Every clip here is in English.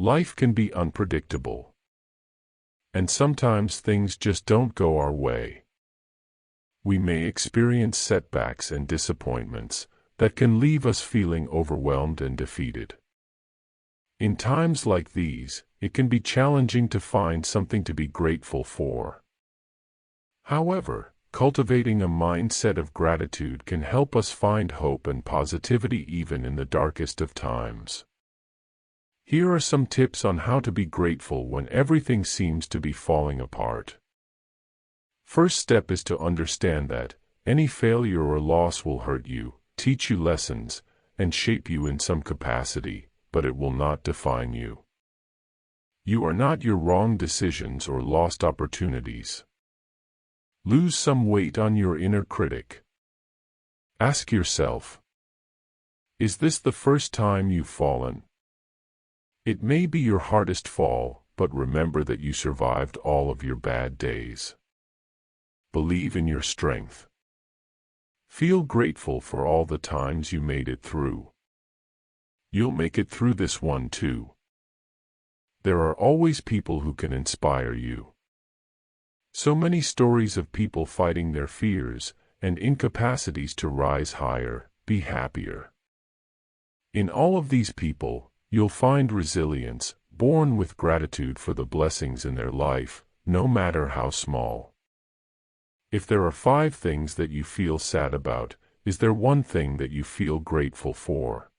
Life can be unpredictable. And sometimes things just don't go our way. We may experience setbacks and disappointments that can leave us feeling overwhelmed and defeated. In times like these, it can be challenging to find something to be grateful for. However, cultivating a mindset of gratitude can help us find hope and positivity even in the darkest of times. Here are some tips on how to be grateful when everything seems to be falling apart. First step is to understand that any failure or loss will hurt you, teach you lessons, and shape you in some capacity, but it will not define you. You are not your wrong decisions or lost opportunities. Lose some weight on your inner critic. Ask yourself, is this the first time you've fallen? It may be your hardest fall, but remember that you survived all of your bad days. Believe in your strength. Feel grateful for all the times you made it through. You'll make it through this one too. There are always people who can inspire you. So many stories of people fighting their fears and incapacities to rise higher, be happier. In all of these people, you'll find resilience, born with gratitude for the blessings in their life, no matter how small. If there are 5 things that you feel sad about, is there one thing that you feel grateful for?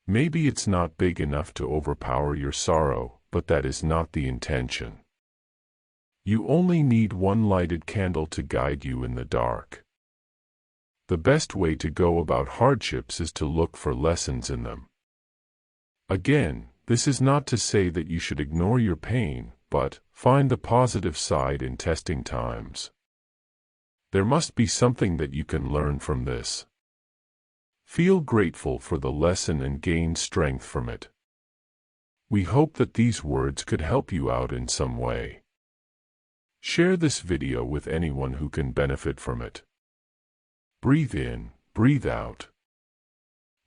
Maybe it's not big enough to overpower your sorrow, but that is not the intention. You only need one lighted candle to guide you in the dark. The best way to go about hardships is to look for lessons in them. Again, this is not to say that you should ignore your pain, but find the positive side in testing times. There must be something that you can learn from this. Feel grateful for the lesson and gain strength from it. We hope that these words could help you out in some way. Share this video with anyone who can benefit from it. Breathe in, breathe out.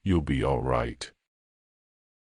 You'll be all right.